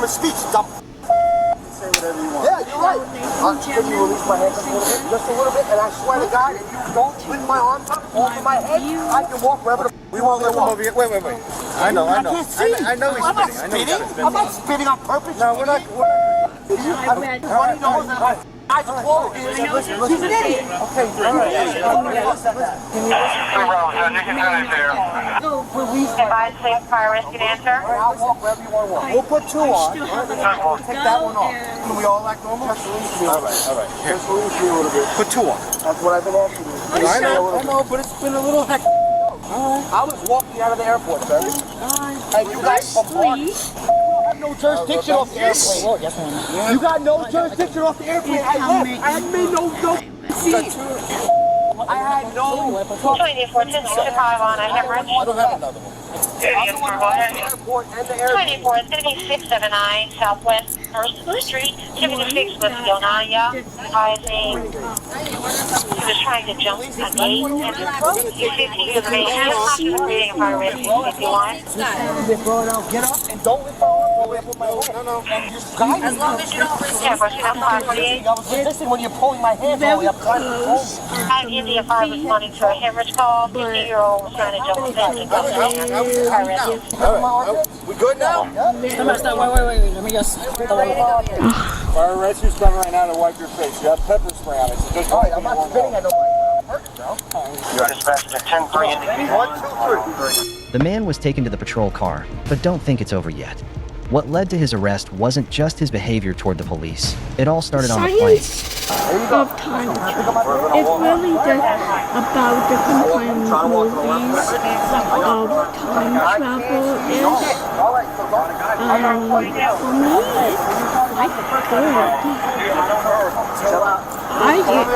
speech, dumb. Say whatever you want. Yeah, you're right. Can you release my hands a little bit? Just a little bit, and I swear to God, if you don't lift my arms up over my head, I can walk wherever the we won't let him over here. Wait. I know. I know he's spitting. I'm not spitting. I'm not spitting on purpose. No, we're not. Everybody knows that. Eyes closed. He's an idiot. Okay, all right. Advise safe fire rescue answer. I'll walk wherever you want to walk. We'll put two on. We'll take that one off. Can we all act normal? All right. Just release me a little bit. Put two on. That's what I've been asking you. I know, but it's been a little hectic. I was walking out of the airport, sir. And you guys performed. No jurisdiction off the airplane. Yes, ma'am. You got no jurisdiction off the airplane. I made no seat. I had no. 24, 1065 on a hemorrhage. I don't have another one. Go ahead. 24, it's going to be 679 Southwest 1st Street, 76 with Yonaya. Advising he was trying to jump a gate. You're 50 to the main. You're creating a fire rescue if you want. Get up and don't lift my arm all the way up with my head. No. As long as you don't risk it. 548. I was resisting when you're pulling my hands all the way up. I'm India 5 responding to a hemorrhage call. 50-year-old was trying to jump the fence and go fire rescue. We good now? Wait. Let me just. Fire rescue's coming right now to wipe your face. You have pepper spray on it, so just All right, I'm not spitting at nobody. You're dispatched to 10-3. 1, 2, 3. The man was taken to the patrol car, but don't think it's over yet. What led to his arrest wasn't just his behavior toward the police. It all started on the plane. Of time travel. It's really just about different kind of movies of time travel is for me it's quite good. I like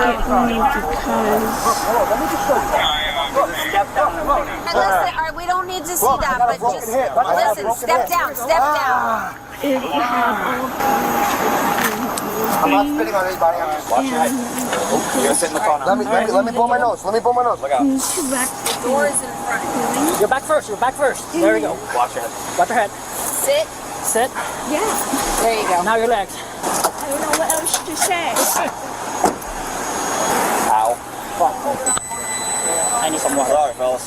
it only because Listen, we don't need to see that, but just listen, step down. it had all I'm not spitting on anybody. I'm just watching it. You're gonna sit in the car now. Let me blow my nose. Look out. The door is in front. You're back first. There we go. Watch your head. Watch your head. Sit. Yeah. There you go. Now your legs. I don't know what else to say. I need some water. Sorry, fellas.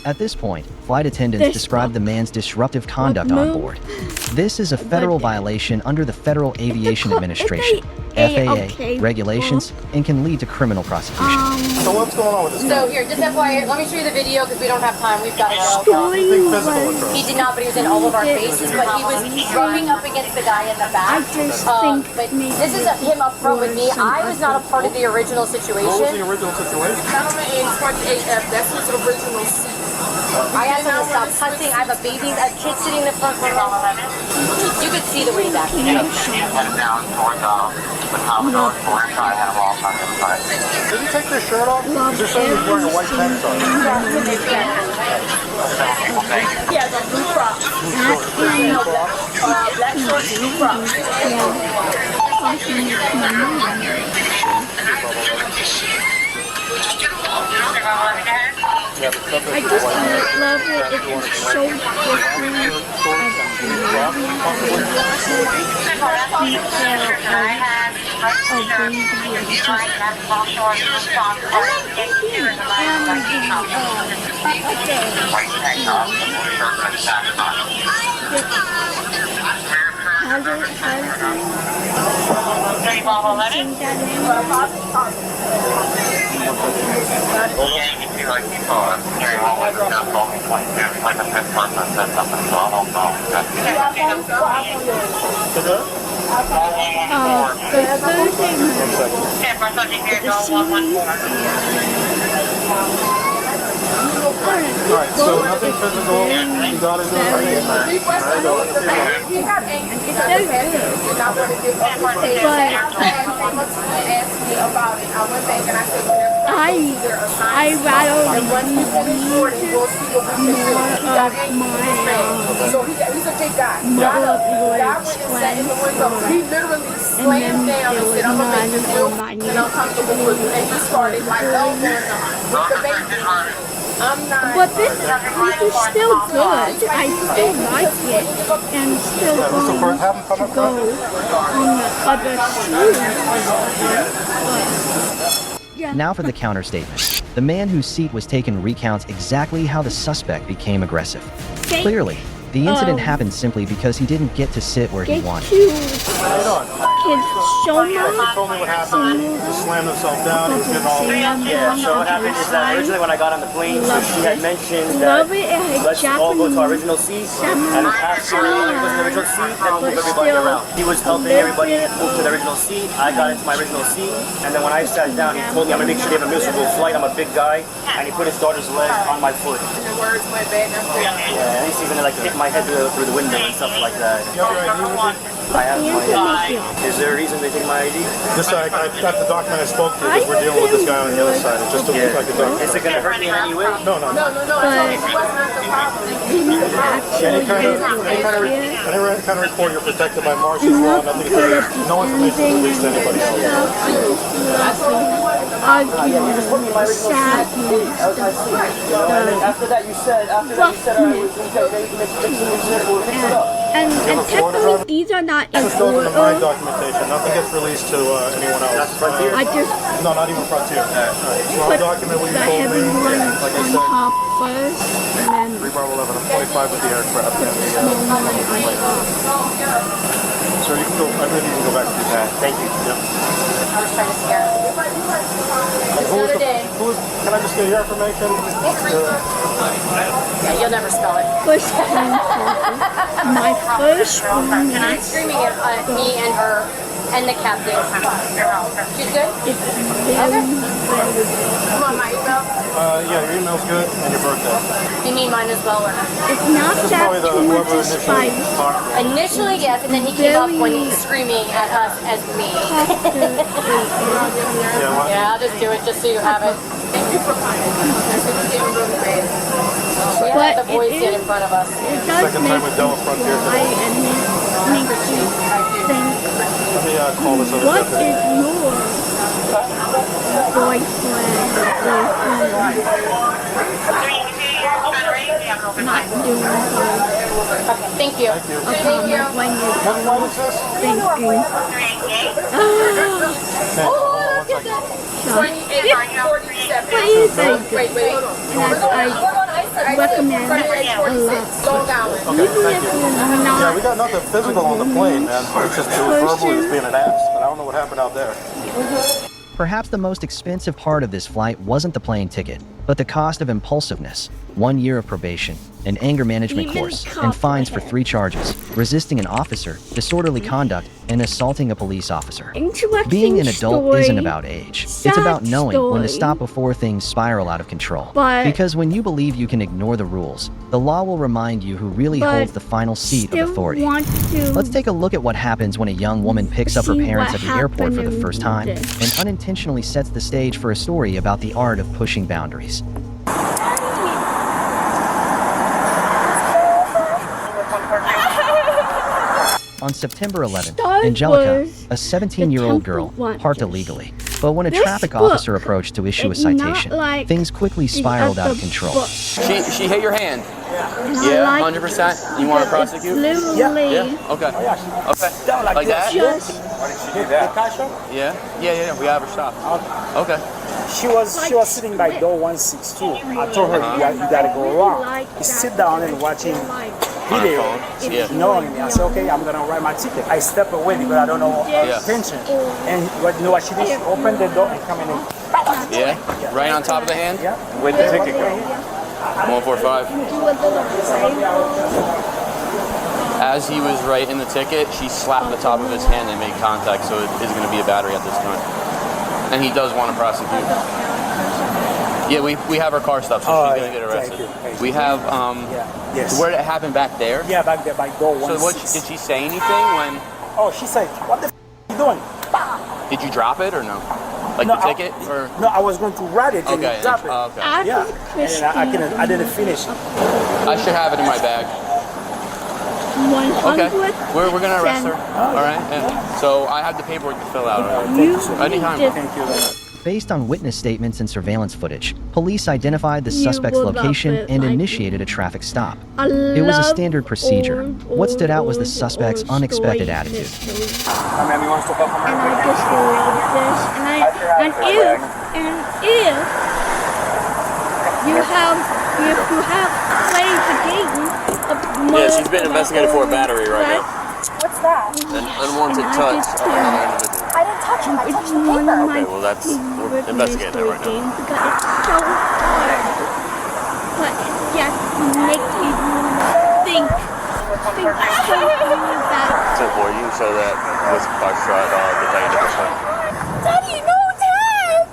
At this point, flight attendants described the man's disruptive conduct on board. This is a federal violation under the Federal Aviation Administration, FAA, regulations, and can lead to criminal prosecution. So what's going on with this? So here, just FYI, let me show you the video because we don't have time. We've got to go. He did not, but he was in all of our faces. But he was running up against the guy in the back. But this is him up front with me. I was not a part of the original situation. What was the original situation? Gentleman in 28F, that's his original seat. I asked him to stop cussing. I have a kid sitting in the front row. You could see the way back. Headed down towards the Commodore 4 side, had them all on the side. Did he take their shirt off? Because they're saying he's wearing a white tank top. Yeah, the blue frock. Black shorts, blue frock. I just love it. It's so different. Alright, so nothing physical. You got to do it. I rather use more of my motor He literally slammed down and said, I'm going to make you feel uncomfortable with you. And he started like elbowing on with the baby. But this is still good. I still like it and still going to go on the other shoe. Yeah. Now for the counter statement. The man whose seat was taken recounts exactly how the suspect became aggressive. Clearly, the incident happened simply because he didn't get to sit where he wanted. Show me what happened. He slammed himself down. He was getting all. Yeah, so what happened is that originally when I got on the plane, so she had mentioned that let's all go to our original seats, and the passenger was in the original seat and move everybody around. He was helping everybody move to the original seat. I got into my original seat, and then when I sat down, he told me I'm gonna make sure they have a miserable flight. I'm a big guy, and he put his daughter's leg on my foot. Yeah, and he's even like hit my head through the window and stuff like that. I have my ID. Is there a reason they take my ID? This I got the document I spoke to because we're dealing with this guy on the other side. It just doesn't look like a document. Is it going to hurt me in any way? No. Any kind of report you're protected by Martial law. Nothing. No information is released to anybody else. Just put me in my original seat. After that you said I was going to fix it up. And technically, these are not in This goes into my order. documentation. Nothing gets released to anyone else. That's Frontier? I just No, not even Frontier. So I'll put document what you the told heavy me. one Like I on said, top first, and then 3 bar 11. I'm 25 with the aircraft. And the, small one on top. so you can go. I believe you can go back to that. Thank you. I was trying to scare him. Another day. Can I just get your information? Yeah, you'll never spell it. First time my first And I'm one screaming at me and her and the captain. She's good? is very, very Come on, my email. Yeah, your email's good and your birthday. You need mine as well, or not? It's not This is that probably the too much whoever is initially spice. talked. Initially, yes, and then he came up when he was screaming at us as me. Yeah, what? Yeah, I'll just do it just so you have it. We But had the boys it sit is- in front of us. It does Second make time with Della Frontier why today. and it makes you think, Let me call this other what deputy. is your boyfriend not doing Okay, thank you. when you're What is this? thinking, what do you think? That I recommend a lot. Even if you're Yeah, not we got nothing physical on the plane, man. It's just it was verbal. He was being an ass, but I don't know what happened out there. Perhaps the most expensive part of this flight wasn't the plane ticket, but the cost of impulsiveness, 1 year of probation, an anger management Even course, and fines for 3 charges: resisting an officer, disorderly conduct, and assaulting a police officer. interesting Being an adult story. isn't about age. It's Sad about knowing when to story. stop before things spiral out of control. But- Because when you believe you can ignore the rules, the law will remind you who really But holds the final seat of still authority. want to Let's take a look at what happens when a young woman picks up her see parents what at the airport for the happened first time in and unintentionally sets the stage for a story about the art of pushing boundaries. On September 11th, Star Angelica, Wars, a 17-year-old the girl, Temple parked Watches. illegally. But when a This traffic book officer approached to issue a is not citation, like things quickly spiraled out of the control. book. She hit your hand. And I Yeah, like 100%. You want to that it's prosecute? literally Yeah. Okay. Okay. Like that? just Yeah. Yeah. We have her stopped. Okay. She was sitting by door 162. I told her you gotta go around. You sit down and watching video, Yeah. ignoring me. I said, okay, I'm gonna write my ticket. I step away because I don't know Yeah. attention. And you know what she did? She opened the door and come in. Yeah. Right on top of the hand. Yeah. Where'd the ticket go? 145. do a little As he was writing the ticket, she slapped the top of his hand and made contact, so it is going to be a battery at this time. And he does want to prosecute. Yeah, we have her car stuff, so she's going to get arrested. thank you. We have, Yes. where did it happen back there? Yeah, back there by door So 162. what, did she say anything when, Oh, she said, what the you doing? did you drop it or no? Like No, the ticket or? No, I was going to write it and Okay, drop it. okay. Yeah, and I didn't finish it. I should have it in my bag. 100. Okay, we're gonna arrest her. All right. Yeah. So I have the paperwork to fill out. You Anytime. just Thank you. Based on witness statements and surveillance footage, police identified the suspect's location and initiated a traffic stop. It was a standard procedure. What stood out was the suspect's unexpected attitude. And I just love this. And if you have played the game of Yeah, she's been investigated for a battery right now. What's that? An unwanted touch of another individual. I didn't touch him. I touched the one of paper. my Okay, well, that's- we're favorite investigating that right now. games because it's so hard. But it just makes you think so about. So, boy, you can show that this car shot the day of the shot. Daddy, no, Dad!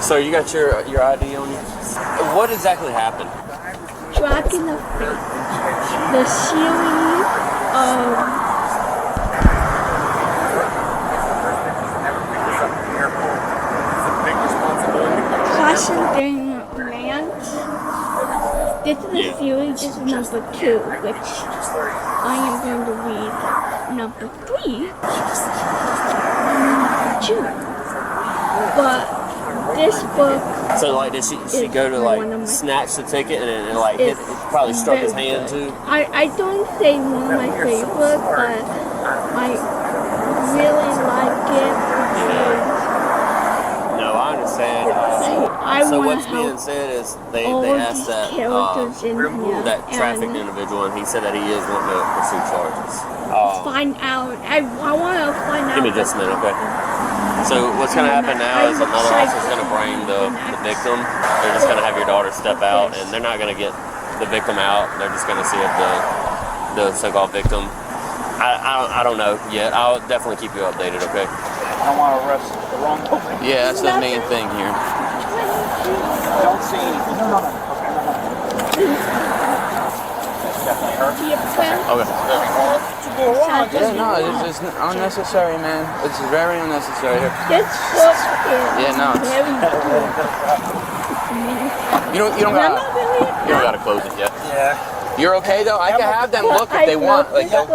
So, you got your ID on you? What exactly happened? Tracking the face. The series of Caution during rant. This is a series, this is number 2, which I am going to read number 3. Number 2. But this book. So, like, did she go to, like, snatch the ticket and it like, hit, it probably struck his hand, too? I don't say one of my favorites, but I really like it because No, I understand. I So want what's to being help said is they all asked these that characters in here that trafficked and individual, and he said that he is wanting to pursue charges. find out. I want to find out. Give me just a minute, okay? So what's going to happen now is another officer's going to bring the victim. They're just going to have your daughter step out, and they're not going to get the victim out. They're just going to see if the so-called victim. I don't know yet. I'll definitely keep you updated, okay? I don't want to arrest the wrong person. Yeah, that's the main thing here. Don't see anything. No. Okay. Yeah, no, it's unnecessary, man. It's very unnecessary. This book is Yeah, no. very good. You don't gotta close it yet. Yeah. You're okay though. I can have them look if they want. Like, Yeah.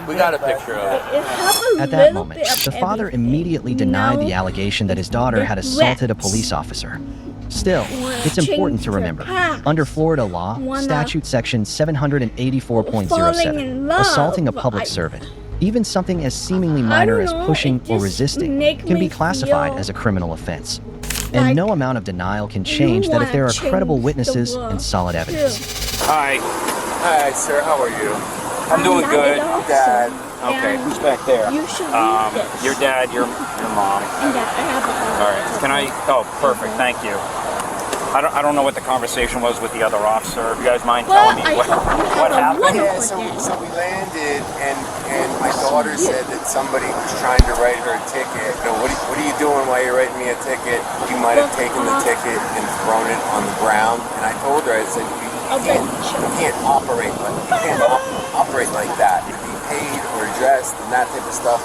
We got a picture of it. It has a At that little moment, bit of the father everything. immediately denied No, the allegation that his daughter had assaulted a regrets. police officer. Still, it's Change important to their remember, path. under Florida law, Wanna- statute section Falling 784.07, in love, assaulting a public servant, even something as seemingly minor as know, pushing it or just resisting, make can me be classified feel as a criminal offense. like And no amount of denial can change that if there are wanna credible change the witnesses world, and solid evidence. Hi. Hi, sir. How are you? I'm doing good. I'm Dad. Okay, And who's back there? You should read this. Your dad, your mom. And that I have a All right. Can I? Oh, perfect. Thank you. I don't know what the conversation was with the other officer. You guys mind telling me what happened? Yeah, so we landed, and my daughter said that somebody was trying to write her a ticket. You know, what are you doing while you're writing me a ticket? You might have taken the ticket and thrown it on the ground. And I told her, I said, you can't operate like that. If you paid or dressed and that type of stuff,